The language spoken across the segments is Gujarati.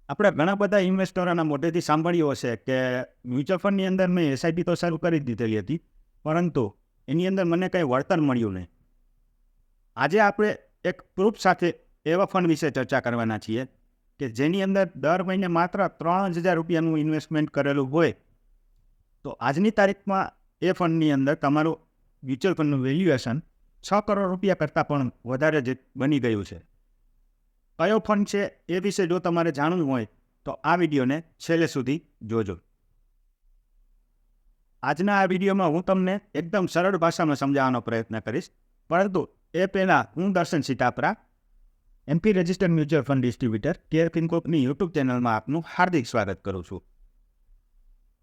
આપણે ઘણા બધા ઇન્વેસ્ટરોના મોઢેથી સાંભળ્યું હશે કે મ્યુચ્યુઅલ ફંડની અંદર મેં એસઆઈપી તો શરૂ કરી દીધેલી હતી, પરંતુ એની અંદર મને કંઈ વળતર મળ્યું નહીં. આજે આપણે એક પ્રૂફ સાથે એવા ફંડ વિશે ચર્ચા કરવાના છીએ કે જેની અંદર દર મહિને માત્ર 3,000 રૂપિયાનું ઇન્વેસ્ટમેન્ટ કરેલું હોય, તો આજની તારીખમાં એ ફંડની અંદર તમારું મ્યુચ્યુઅલ ફંડનું વેલ્યુએશન 6 કરોડ રૂપિયા કરતાં પણ વધારે જ બની ગયું છે. કયો ફંડ છે એ વિશે જો તમારે જાણવું હોય તો આ વિડીયોને છેલ્લે સુધી જોજો. આજના આ વિડીયોમાં હું તમને એકદમ સરળ ભાષામાં સમજાવવાનો પ્રયત્ન કરીશ, પરંતુ એ પહેલાં હું Darshan Sitapara, AMFI registered mutual fund distributor Care ફિનકોર્પની યુટ્યુબ ચેનલમાં આપનું હાર્દિક સ્વાગત કરું છું.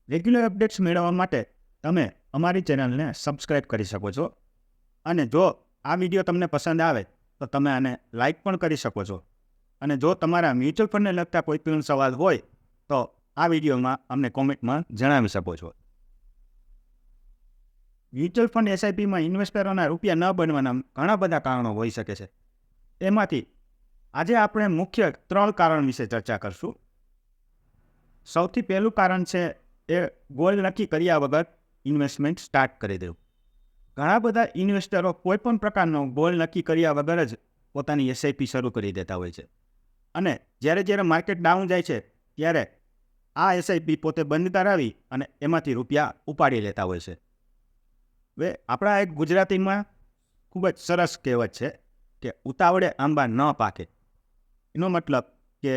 રેગ્યુલર અપડેટ્સ મેળવવા માટે તમે અમારી ચેનલને સબસ્ક્રાઈબ કરી શકો છો, અને જો આ વિડીયો તમને પસંદ આવે તો તમે આને લાઈક પણ કરી શકો છો. અને જો તમારા મ્યુચ્યુઅલ ફંડને લગતા કોઈ પણ સવાલ હોય તો આ વિડીયોમાં અમને કોમેન્ટમાં જણાવી શકો છો. મ્યુચ્યુઅલ ફંડ એસઆઈપીમાં ઇન્વેસ્ટરોના રૂપિયા ન બનવાના ઘણા બધા કારણો હોઈ શકે છે. એમાંથી આજે આપણે મુખ્ય 3 કારણ વિશે ચર્ચા કરશું. સૌથી પહેલું કારણ છે એ ગોલ નક્કી કર્યા વગર ઇન્વેસ્ટમેન્ટ સ્ટાર્ટ કરી દેવું. ઘણા બધા ઇન્વેસ્ટરો કોઈ પણ પ્રકારનો ગોલ નક્કી કર્યા વગર જ પોતાની એસઆઈપી શરૂ કરી દેતા હોય છે, અને જ્યારે માર્કેટ ડાઉન જાય છે ત્યારે આ એસઆઈપી પોતે બંધ કરાવી અને એમાંથી રૂપિયા ઉપાડી લેતા હોય છે. હવે આપણા એક ગુજરાતીમાં ખૂબ જ સરસ કહેવત છે કે ઉતાવળે આંબા ન પાકે. એનો મતલબ કે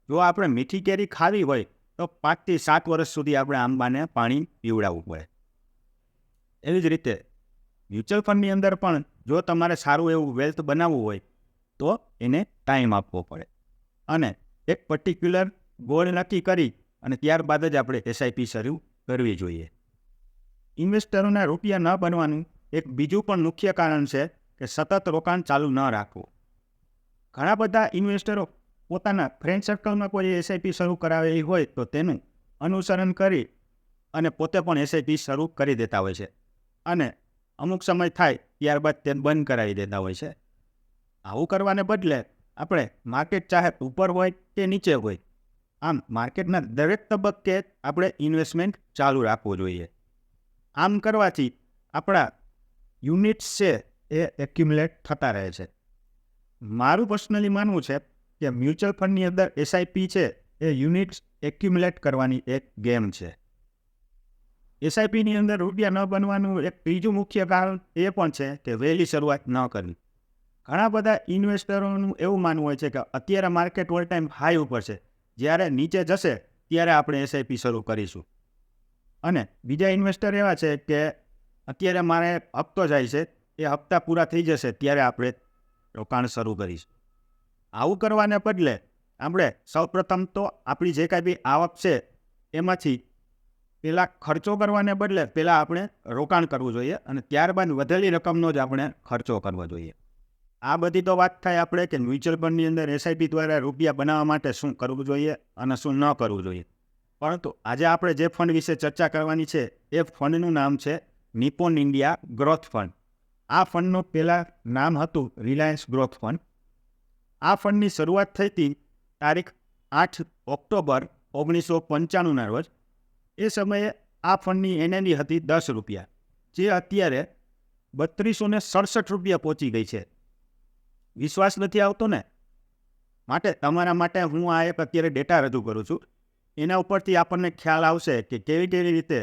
જો આપણે મીઠી કેરી ખાવી હોય તો 5 થી 7 વર્ષ સુધી આપણે આંબાને પાણી પીવડાવવું પડે. એવી જ રીતે મ્યુચ્યુઅલ ફંડની અંદર પણ જો તમારે સારું એવું વેલ્થ બનાવવું હોય તો એને ટાઈમ આપવો પડે, અને એક પર્ટિક્યુલર ગોલ નક્કી કરી અને ત્યારબાદ જ આપણે એસઆઈપી શરૂ કરવી જોઈએ. ઇન્વેસ્ટરોના રૂપિયા ન બનવાનું એક બીજું પણ મુખ્ય કારણ છે કે સતત રોકાણ ચાલુ ન રાખવું. ઘણા બધા ઇન્વેસ્ટરો પોતાના ફ્રેન્ડ સર્કલમાં કોઈ એસઆઈપી શરૂ કરાવેલી હોય તો તેનું અનુસરણ કરી અને પોતે પણ એસઆઈપી શરૂ કરી દેતા હોય છે, અને અમુક સમય થાય ત્યારબાદ તે બંધ કરાવી દેતા હોય છે. આવું કરવાને બદલે આપણે માર્કેટ ચાહે ઉપર હોય કે નીચે હોય, આમ માર્કેટના દરેક તબક્કે આપણે ઇન્વેસ્ટમેન્ટ ચાલુ રાખવું જોઈએ. આમ કરવાથી આપણા યુનિટ્સ છે એ એક્યુમ્યુલેટ થતા રહે છે. મારું પર્સનલી માનવું છે કે મ્યુચ્યુઅલ ફંડની અંદર એસઆઈપી છે એ યુનિટ્સ એક્યુમ્યુલેટ કરવાની એક ગેમ છે. એસઆઈપીની અંદર રૂપિયા ન બનવાનું એક ત્રીજું મુખ્ય કારણ એ પણ છે કે વહેલી શરૂઆત ન કરવી. ઘણા બધા ઇન્વેસ્ટરોનું એવું માનવું હોય છે કે અત્યારે માર્કેટ ઓલ ટાઈમ હાઈ ઉપર છે, જ્યારે નીચે જશે ત્યારે આપણે એસઆઈપી શરૂ કરીશું. અને બીજા ઇન્વેસ્ટર એવા છે કે અત્યારે મારે હપ્તો જાય છે, એ હપ્તા પૂરા થઈ જશે ત્યારે આપણે રોકાણ શરૂ કરીશું. આવું કરવાને બદલે આપણે સૌપ્રથમ તો આપણી જે કાંઈ બી આવક છે એમાંથી પહેલાં ખર્ચો કરવાને બદલે પહેલાં આપણે રોકાણ કરવું જોઈએ, અને ત્યારબાદ વધેલી રકમનો જ આપણે ખર્ચો કરવો જોઈએ. આ બધી તો વાત થાય આપણે કે મ્યુચ્યુઅલ ફંડની અંદર એસઆઈપી દ્વારા રૂપિયા બનાવવા માટે શું કરવું જોઈએ અને શું ન કરવું જોઈએ. પરંતુ આજે આપણે જે ફંડ વિશે ચર્ચા કરવાની છે એ ફંડનું નામ છે નિપ્પોન ઇન્ડિયા ગ્રોથ ફંડ. આ ફંડનું પહેલાં નામ હતું રિલાયન્સ ગ્રોથ ફંડ. આ ફંડની શરૂઆત થઈ હતી તારીખ 8 ઓક્ટોબર 1995ના રોજ. એ સમયે આ ફંડની એનએવી હતી 10 રૂપિયા, જે અત્યારે 3267 રૂપિયા પહોંચી ગઈ છે. વિશ્વાસ નથી આવતો ને? માટે તમારા માટે હું આ એક અત્યારે ડેટા રજૂ કરું છું. એના ઉપરથી આપણને ખ્યાલ આવશે કે કેવી રીતે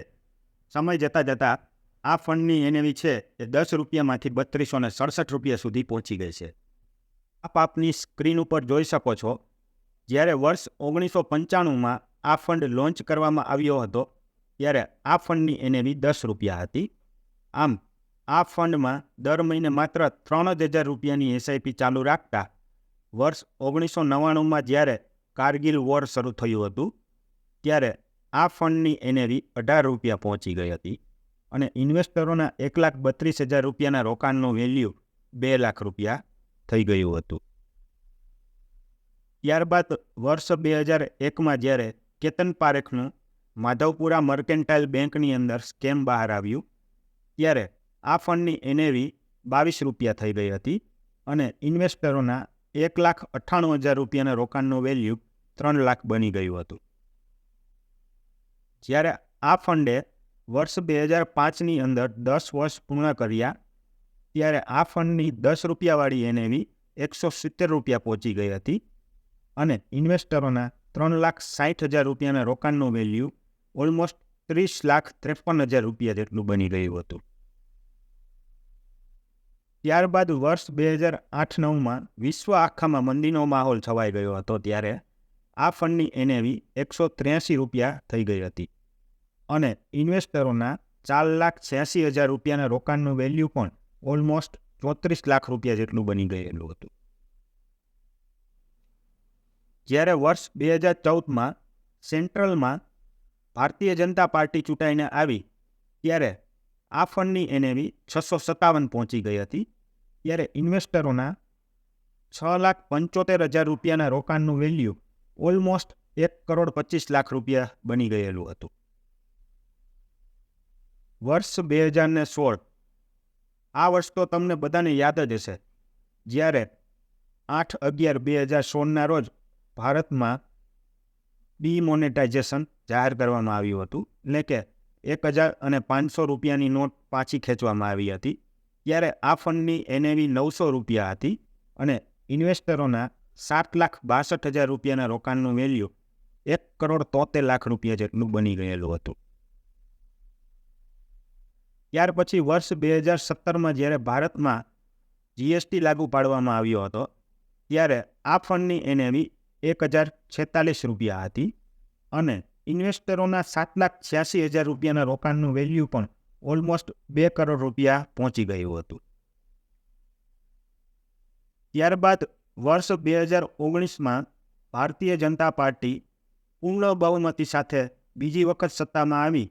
સમય જતાં આ ફંડની એનએવી છે એ 10 રૂપિયામાંથી 3267 રૂપિયા સુધી પહોંચી ગઈ છે. આપ આપની સ્ક્રીન ઉપર જોઈ શકો છો, જ્યારે વર્ષ 1995માં આ ફંડ લોન્ચ કરવામાં આવ્યો હતો ત્યારે આ ફંડની એનએવી 10 રૂપિયા હતી. આમ આ ફંડમાં દર મહિને માત્ર 3,000 રૂપિયાની એસઆઈપી ચાલુ રાખતા વર્ષ 1999માં જ્યારે કારગિલ વોર શરૂ થયું હતું ત્યારે આ ફંડની એનએવી 18 રૂપિયા પહોંચી ગઈ હતી, અને ઇન્વેસ્ટરોના 1,32,000 રૂપિયાના રોકાણનું વેલ્યુ 2 લાખ રૂપિયા થઈ ગયું હતું. ત્યારબાદ વર્ષ 2001માં જ્યારે કેતન પારેખનું માધવપુરા મર્કેન્ટાઇલ બેંકની અંદર સ્કેમ બહાર આવ્યું ત્યારે આ ફંડની એનએવી 22 રૂપિયા થઈ ગઈ હતી, અને ઇન્વેસ્ટરોના 1,98,000 રૂપિયાના રોકાણનું વેલ્યુ 3 લાખ બની ગયું હતું. જ્યારે આ ફંડે વર્ષ 2005ની અંદર 10 વર્ષ પૂર્ણ કર્યા ત્યારે આ ફંડની 10 રૂપિયાવાળી એનએવી 170 રૂપિયા પહોંચી ગઈ હતી અને ઇન્વેસ્ટરોના 3,60,000 રૂપિયાના રોકાણનું વેલ્યુ ઓલમોસ્ટ 30,53,000 રૂપિયા જેટલું બની ગયું હતું. ત્યારબાદ વર્ષ 2008-9માં વિશ્વ આખામાં મંદીનો માહોલ છવાઈ ગયો હતો ત્યારે આ ફંડની એનએવી 183 રૂપિયા થઈ ગઈ હતી અને ઇન્વેસ્ટરોના 4,86,000 રૂપિયાના રોકાણનું વેલ્યુ પણ ઓલમોસ્ટ 34 લાખ રૂપિયા જેટલું બની ગયેલું હતું. જ્યારે વર્ષ 2014માં સેન્ટ્રલમાં ભારતીય જનતા પાર્ટી ચૂંટાઈને આવી ત્યારે આ ફંડની એનએવી 657 પહોંચી ગઈ હતી. ત્યારે ઇન્વેસ્ટરોના 6,75,000 રૂપિયાના રોકાણનું વેલ્યુ ઓલમોસ્ટ 1,25,00,000 રૂપિયા બની ગયેલું હતું. વર્ષ 2016 આ વર્ષ તો તમને બધાને યાદ જ હશે, જ્યારે 8/11/2016ના રોજ ભારતમાં ડિમોનેટાઇઝેશન જાહેર કરવામાં આવ્યું હતું, એટલે કે 1,500 રૂપિયાની નોટ પાછી ખેંચવામાં આવી હતી. ત્યારે આ ફંડની એનએવી 900 રૂપિયા હતી અને ઇન્વેસ્ટરોના 7,62,000 રૂપિયાના રોકાણનું વેલ્યુ 1,73,00,000 રૂપિયા જેટલું બની ગયેલું હતું. ત્યાર પછી વર્ષ 2017માં જ્યારે ભારતમાં જીએસટી લાગુ પાડવામાં આવ્યો હતો ત્યારે આ ફંડની એનએવી 1,046 રૂપિયા હતી અને ઇન્વેસ્ટરોના 7,86,000 રૂપિયાના રોકાણનું વેલ્યુ પણ ઓલમોસ્ટ 2 કરોડ રૂપિયા પહોંચી ગયું હતું. ત્યારબાદ વર્ષ 2019માં ભારતીય જનતા પાર્ટી પૂર્ણ બહુમતી સાથે બીજી વખત સત્તામાં આવી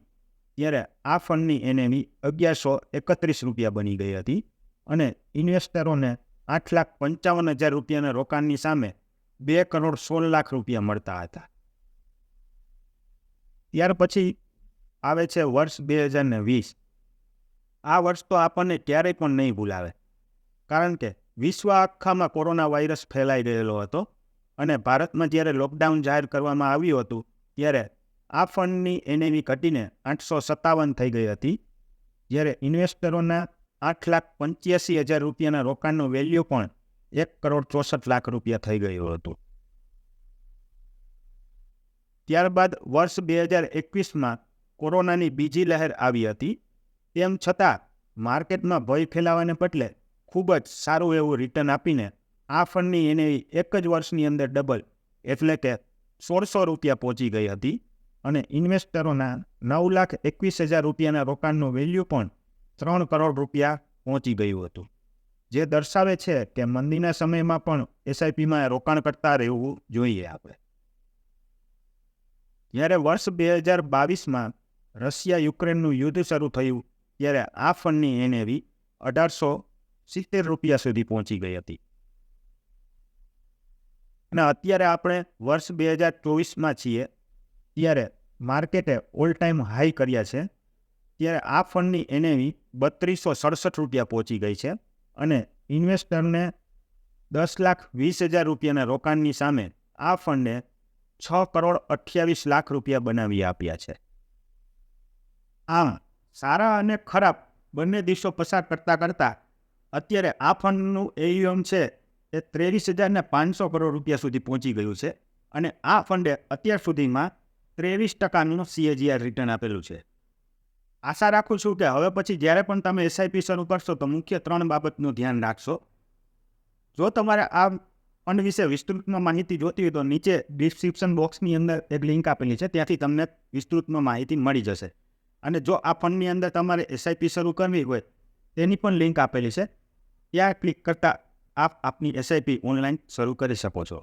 ત્યારે આ ફંડની એનએવી 1,131 રૂપિયા બની ગઈ હતી અને ઇન્વેસ્ટરોને 8,55,000 રૂપિયાના રોકાણની સામે 2,16,00,000 રૂપિયા મળતા હતા. ત્યાર પછી આવે છે વર્ષ 2020. આ વર્ષ તો આપણને ક્યારેય પણ નહીં ભૂલાવે, કારણ કે વિશ્વ આખામાં કોરોના વાયરસ ફેલાઈ ગયેલો હતો અને ભારતમાં જ્યારે લોકડાઉન જાહેર કરવામાં આવ્યું હતું ત્યારે આ ફંડની એનએવી ઘટીને 857 થઈ ગઈ હતી, જ્યારે ઇન્વેસ્ટરોના 8,85,000 રૂપિયાના રોકાણનું વેલ્યુ પણ 1,64,00,000 રૂપિયા થઈ ગયું હતું. ત્યારબાદ વર્ષ 2021માં કોરોનાની બીજી લહેર આવી હતી. તેમ છતાં માર્કેટમાં ભય ફેલાવાને બદલે ખૂબ જ સારું એવું રિટર્ન આપીને આ ફંડની એનએવી એક જ વર્ષની અંદર ડબલ એટલે કે 1,600 રૂપિયા પહોંચી ગઈ હતી અને ઇન્વેસ્ટરોના 9,21,000 રૂપિયાના રોકાણનું વેલ્યુ પણ 3 કરોડ રૂપિયા પહોંચી ગયું હતું, જે દર્શાવે છે કે મંદીના સમયમાં પણ એસઆઈપીમાં રોકાણ કરતા રહેવું જોઈએ આપણે. જ્યારે વર્ષ 2022માં રશિયા યુક્રેનનું યુદ્ધ શરૂ થયું ત્યારે આ ફંડની એનએવી 1,870 રૂપિયા સુધી પહોંચી ગઈ હતી અને અત્યારે આપણે વર્ષ 2024માં છીએ ત્યારે માર્કેટે ઓલ ટાઈમ હાઈ કર્યા છે. ત્યારે આ ફંડની એનએવી 3,267 રૂપિયા પહોંચી ગઈ છે અને ઇન્વેસ્ટરને 10,20,000 રૂપિયાના રોકાણની સામે આ ફંડે 6,28,00,000 રૂપિયા બનાવી આપ્યા છે. આમ સારા અને ખરાબ બંને દિવસો પસાર કરતાં કરતાં અત્યારે આ ફંડનું એયુએમ છે એ 23,500 કરોડ રૂપિયા સુધી પહોંચી ગયું છે અને આ ફંડે અત્યાર સુધીમાં 23% CAGR રિટર્ન આપેલું છે. આશા રાખું છું કે હવે પછી જ્યારે પણ તમે એસઆઈપી શરૂ કરશો તો મુખ્ય 3 બાબતનું ધ્યાન રાખશો. જો તમારે આ ફંડ વિશે વિસ્તૃતમાં માહિતી જોતી હોય તો નીચે ડિસ્ક્રિપ્શન બોક્સની અંદર એક લિંક આપેલી છે, ત્યાંથી તમને વિસ્તૃતમાં માહિતી મળી જશે. અને જો આ ફંડની અંદર તમારે એસઆઈપી શરૂ કરવી હોય તેની પણ લિંક આપેલી છે, ત્યાં ક્લિક કરતાં આપ આપની એસઆઈપી ઓનલાઈન શરૂ કરી શકો છો.